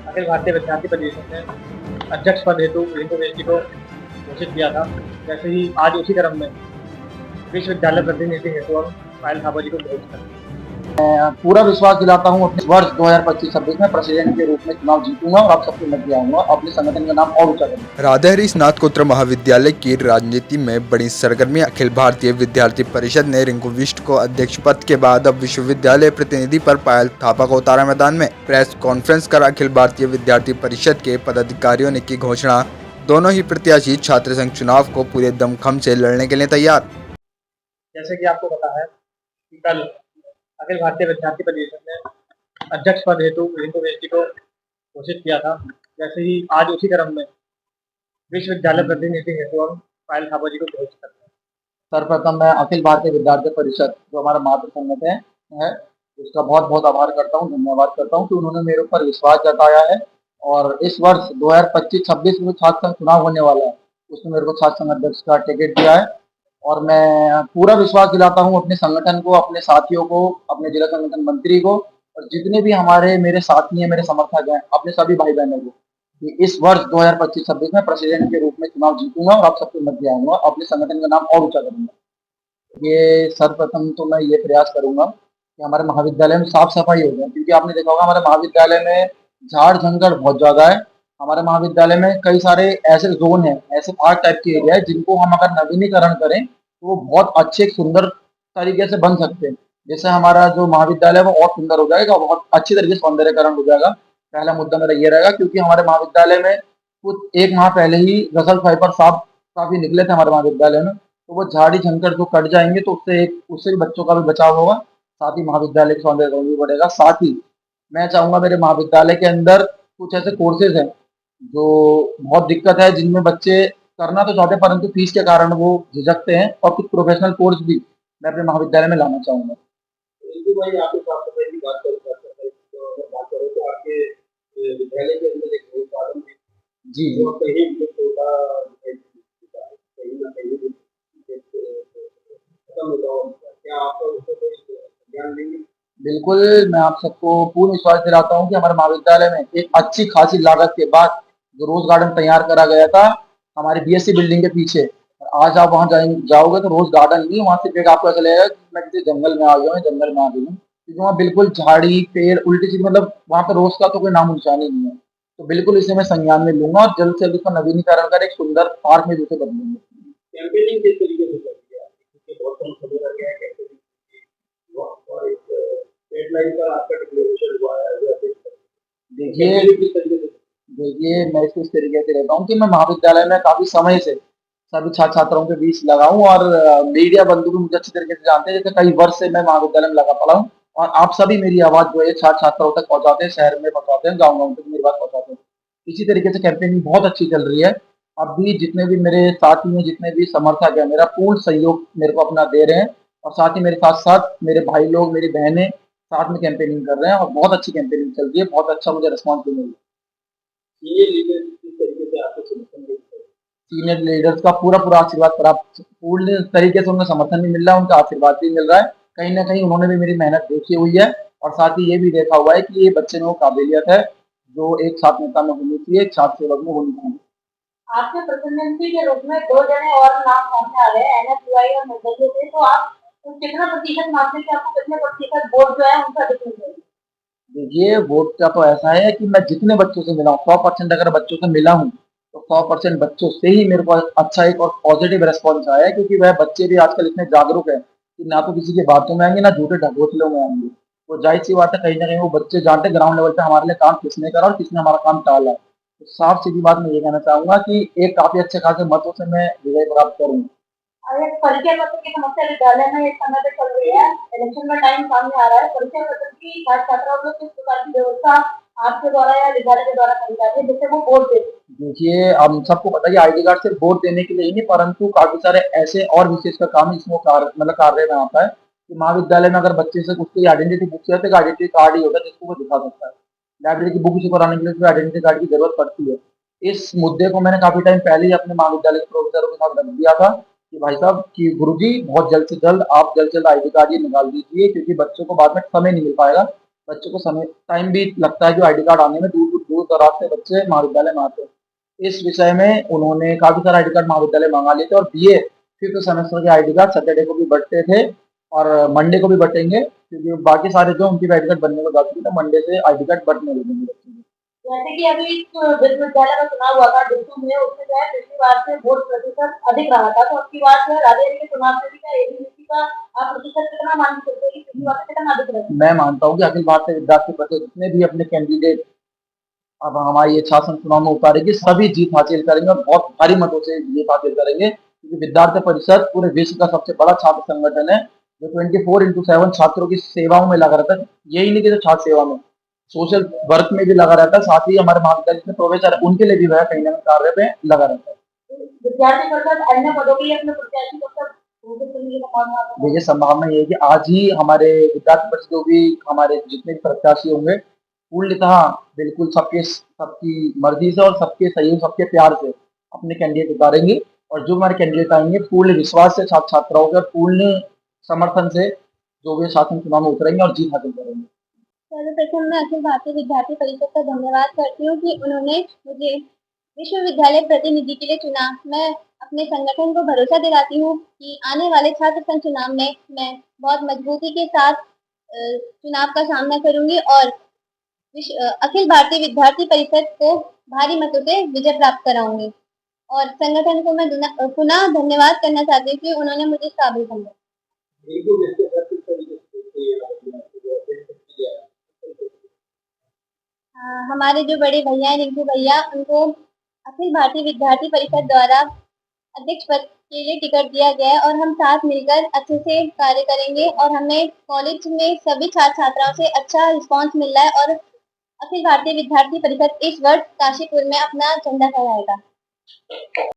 अखिल भारतीय विद्यार्थी परिषद ने अध्यक्ष पद हेतु रिंकू बेदी को घोषित किया था। जैसे ही आज उसी क्रम में विश्वविद्यालय प्रतिनिधि हेतु हम पायल थापा जी को घोषित करते हैं। पूरा विश्वास दिलाता हूँ अपने वर्ष 2025-26 में प्रेसिडेंट के रूप में चुनाव जीतूंगा और आप सबके मध्य आऊंगा, अपने संगठन का नाम और ऊंचा करूंगा। राधेहरी स्नातकोत्तर महाविद्यालय की राजनीति में बड़ी सरगर्मी। अखिल भारतीय विद्यार्थी परिषद ने रिंकू बिष्ट को अध्यक्ष पद के बाद अब विश्वविद्यालय प्रतिनिधि पर पायल थापा को उतारा मैदान में। प्रेस कॉन्फ्रेंस कर अखिल भारतीय विद्यार्थी परिषद के पदाधिकारियों ने की घोषणा। दोनों ही प्रत्याशी छात्र संघ चुनाव को पूरे दमखम से लड़ने के लिए तैयार। जैसे कि आपको पता है कि कल अखिल भारतीय विद्यार्थी परिषद ने अध्यक्ष पद हेतु रिंकू बेदी को घोषित किया था। जैसे ही आज उसी क्रम में विश्वविद्यालय प्रतिनिधि हेतु हम पायल थापा जी को घोषित करते हैं। सर्वप्रथम मैं अखिल भारतीय विद्यार्थी परिषद जो हमारा मातृ संगठन है उसका बहुत बहुत आभार करता हूँ, धन्यवाद करता हूँ कि उन्होंने मेरे ऊपर विश्वास जताया है और इस वर्ष 2025-26 में छात्र संघ चुनाव होने वाला है उसमें मेरे को छात्र संघ अध्यक्ष का टिकट दिया है और मैं पूरा विश्वास दिलाता हूँ अपने संगठन को, अपने साथियों को, अपने जिला संगठन मंत्री को और जितने भी हमारे मेरे साथी हैं, मेरे समर्थक हैं, अपने सभी भाई बहनों को कि इस वर्ष 2025-26 में प्रेसिडेंट के रूप में चुनाव जीतूंगा और आप सबके मध्य आऊंगा, अपने संगठन का नाम और ऊंचा करूंगा। ये सर्वप्रथम तो मैं ये प्रयास करूंगा कि हमारे महाविद्यालय में साफ सफाई हो जाए, क्योंकि आपने देखा होगा हमारे महाविद्यालय में झाड़ जंगल बहुत ज्यादा है। हमारे महाविद्यालय में कई सारे ऐसे जोन है, ऐसे पार्क टाइप के एरिया है जिनको हम अगर नवीनीकरण करें तो वो बहुत अच्छे सुंदर तरीके से बन सकते हैं। जैसे हमारा जो महाविद्यालय है वो और सुंदर हो जाएगा, बहुत अच्छी तरीके से सौंदर्यकरण हो जाएगा। पहला मुद्दा मेरा ये रहेगा, क्योंकि हमारे महाविद्यालय में कुछ एक माह पहले ही गसल फाइबर साफ काफी निकले थे हमारे महाविद्यालय में, तो वो झाड़ी झंकर जो कट जाएंगे तो उससे भी बच्चों का भी बचाव होगा, साथ ही महाविद्यालय का सौंदर्यकरण भी बढ़ेगा। साथ ही मैं चाहूंगा मेरे महाविद्यालय के अंदर कुछ ऐसे कोर्सेज हैं जो बहुत दिक्कत है, जिनमें बच्चे करना तो चाहते हैं परंतु फीस के कारण वो झिझकते हैं, और कुछ प्रोफेशनल कोर्स भी मैं अपने महाविद्यालय में लाना चाहूंगा। रिंकू भाई, आपके साफ सफाई की बात करें तो आपके विद्यालय के अंदर एक रोज गार्डन जी जो कहीं भी छोटा कहीं ना कहीं खत्म हो जाओ, क्या आप उसको कोई ध्यान देंगे? बिल्कुल, मैं आप सबको पूर्ण विश्वास दिलाता हूँ कि हमारे महाविद्यालय में एक अच्छी खासी लागत के बाद जो रोज गार्डन तैयार करा गया था हमारी बीएससी बिल्डिंग के पीछे, आज आप वहाँ जाओगे तो रोज गार्डन नहीं, वहाँ सिर्फ एक आपको ऐसा लगेगा कि मैं किसी जंगल में आ गया हूँ, जंगल में आ गई हूँ, क्योंकि वहाँ बिल्कुल झाड़ी पेड़ उल्टी सीधी, मतलब वहाँ पे रोज का तो कोई नामो निशान ही नहीं है। तो बिल्कुल इसे मैं संज्ञान में लूंगा और जल्द से जल्द इसका नवीनीकरण कर एक सुंदर पार्क में जिसे बदलूंगा। कैंपेनिंग किस तरीके से करती है? क्योंकि बहुत कम समय लग गया है कैंपेनिंग की और एक डेडलाइन पर आपका डिक्लेरेशन हुआ है। देखिए किस तरीके से? देखिए मैं इसको इस तरीके से रहता हूँ कि मैं महाविद्यालय में काफी समय से सभी छात्र छात्राओं के बीच लगा हूँ और मीडिया बंधु भी मुझे अच्छी तरीके से जानते हैं, जैसे कई वर्ष से मैं महाविद्यालय में लगा पड़ा हूँ और आप सभी मेरी आवाज जो है छात्र छात्राओं तक पहुंचाते हैं, शहर में पहुंचाते हैं, गाँव गाँव तक मेरी बात पहुंचाते हैं। इसी तरीके से कैंपेनिंग बहुत अच्छी चल रही है। अब भी जितने भी मेरे साथी हैं, जितने भी समर्थक है, मेरा पूर्ण सहयोग मेरे को अपना दे रहे हैं और साथ ही मेरे साथ साथ मेरे भाई लोग, मेरी बहनें साथ में कैंपेनिंग कर रहे हैं और बहुत अच्छी कैंपेनिंग चल रही है, बहुत अच्छा मुझे रिस्पॉन्स भी मिल रहा है। सीनियर लीडर किस तरीके से आपको समर्थन देते हैं? सीनियर लीडर्स का पूरा पूरा आशीर्वाद प्राप्त, पूर्ण तरीके से उनका समर्थन भी मिल रहा है, उनका आशीर्वाद भी मिल रहा है। कहीं ना कहीं उन्होंने भी मेरी मेहनत देखी हुई है और साथ ही ये भी देखा हुआ है कि ये बच्चे में वो काबिलियत है जो एक छात्र नेता में होनी चाहिए, एक छात्र सेवक में होनी चाहिए। आपके प्रतिनिधि के रूप में 2 जने और नाम सामने आ रहे हैं, एनएसयूआई और निर्दलीय से, तो आप कितना प्रतिशत मानते हैं कि आपको कितने प्रतिशत वोट जो है उनका डिफरेंस है? देखिए वोट का तो ऐसा है कि मैं जितने बच्चों से मिला हूँ, 100% अगर बच्चों से मिला हूँ तो 100% बच्चों से ही मेरे को अच्छा एक और पॉजिटिव रेस्पॉन्स आया है, क्योंकि वह बच्चे भी आजकल इतने जागरूक है कि ना तो किसी की बातों में आएंगे, ना झूठे ढकोसलों में आएंगे। तो जाहिर सी बात है, कहीं ना कहीं वो बच्चे जानते ग्राउंड लेवल पे हमारे लिए काम किसने करा और किसने हमारा काम टाला है। तो साफ सीधी बात मैं ये कहना चाहूंगा कि एक काफी अच्छे खासे मतों से मैं विजय प्राप्त करूंगा। और एक परिचय पत्र की समस्या विद्यालय में एक समय से चल रही है, इलेक्शन का टाइम सामने आ रहा है, परिचय पत्र की छात्र छात्राओं को किस प्रकार की व्यवस्था आपके द्वारा या विद्यालय के द्वारा करी जाती है जिससे वो वोट दे? देखिए हम सबको पता है कि आईडी कार्ड सिर्फ वोट देने के लिए ही नहीं, परंतु काफी सारे ऐसे और विशेष का काम इसमें कार्य में आता है कि महाविद्यालय में अगर बच्चे से उसकी आइडेंटिटी बुक चाहिए तो आइडेंटिटी कार्ड ही होता है जिसको वो दिखा सकता है। लाइब्रेरी की बुक इशू कराने के लिए उसको आइडेंटिटी कार्ड की जरूरत पड़ती है। इस मुद्दे को मैंने काफी टाइम पहले ही अपने महाविद्यालय के प्रोफेसरों के साथ रख दिया था कि भाई साहब कि गुरुजी बहुत जल्द से जल्द आप जल्द से जल्द आईडी कार्ड ये निकाल दीजिए, क्योंकि बच्चों को बाद में समय नहीं मिल पाएगा, बच्चों को समय टाइम भी लगता है जो आईडी कार्ड आने में, दूर दूर दराज से बच्चे महाविद्यालय में आते हैं। इस विषय में उन्होंने काफी सारे आईडी कार्ड महाविद्यालय मंगा लिए थे और दिए। फिफ्थ सेमेस्टर के आईडी कार्ड सैटरडे को भी बंटते थे और मंडे को भी बटेंगे, क्योंकि बाकी सारे जो उनकी आईडी कार्ड बनने को बाकी थे, मंडे से आईडी कार्ड बटने लगेंगे बच्चों के। जैसे कि अभी विश्वविद्यालय का चुनाव हुआ था डिस्ट्रिक्ट में, उसमें जो है पिछली बार से वोट प्रतिशत अधिक रहा था, तो आपकी बात जो है राजनीति के चुनाव में भी क्या एबीवीपी का आप प्रतिशत कितना मान सकते हैं कि पिछली बार से कितना अधिक रहा? मैं मानता हूँ कि अखिल भारतीय विद्यार्थी परिषद जितने भी अपने कैंडिडेट अब हमारी ये शासन चुनाव में उतारेगी, सभी जीत हासिल करेंगे और बहुत भारी मतों से जीत हासिल करेंगे, क्योंकि विद्यार्थी परिषद पूरे विश्व का सबसे बड़ा छात्र संगठन है, जो 24/7 छात्रों की सेवाओं में लगा रहता है। यही नहीं कि जो छात्र सेवा में, सोशल वर्क में भी लगा रहता है, साथ ही हमारे महाविद्यालय में प्रोफेसर है उनके लिए भी वह कहीं ना कहीं कार्य पे लगा रहता है। विद्यार्थी परिषद अन्य पदों के लिए अपने प्रत्याशी को सब घोषित करने की संभावना है? देखिए, संभावना ये है कि आज ही हमारे विद्यार्थी परिषद जो भी हमारे जितने भी प्रत्याशी होंगे, पूर्णतः बिल्कुल सबकी मर्जी से और सबके सहयोग सबके प्यार से अपने कैंडिडेट उतारेंगे, और जो हमारे कैंडिडेट आएंगे पूर्ण विश्वास से छात्र छात्राओं के और पूर्ण समर्थन से जो भी शासन चुनाव में उतरेंगे और जीत हासिल करेंगे। सर्वप्रथम मैं अखिल भारतीय विद्यार्थी परिषद का धन्यवाद करती हूँ कि उन्होंने मुझे विश्वविद्यालय प्रतिनिधि के लिए चुना। मैं अपने संगठन को भरोसा दिलाती हूँ कि आने वाले छात्र संघ चुनाव में मैं बहुत मजबूती के साथ चुनाव का सामना करूंगी और अखिल भारतीय विद्यार्थी परिषद को भारी मतों से विजय प्राप्त कराऊंगी। और संगठन को मैं पुनः धन्यवाद करना चाहती हूँ कि उन्होंने मुझे इस काबिल समझा। हमारे जो बड़े भैया हैं रिंकू भैया, उनको अखिल भारतीय विद्यार्थी परिषद द्वारा अध्यक्ष पद के लिए टिकट दिया गया है और हम साथ मिलकर अच्छे से कार्य करेंगे और हमें कॉलेज में सभी छात्र छात्राओं से अच्छा रिस्पांस मिल रहा है और अखिल भारतीय विद्यार्थी परिषद इस वर्ष काशीपुर में अपना झंडा फहराएगा।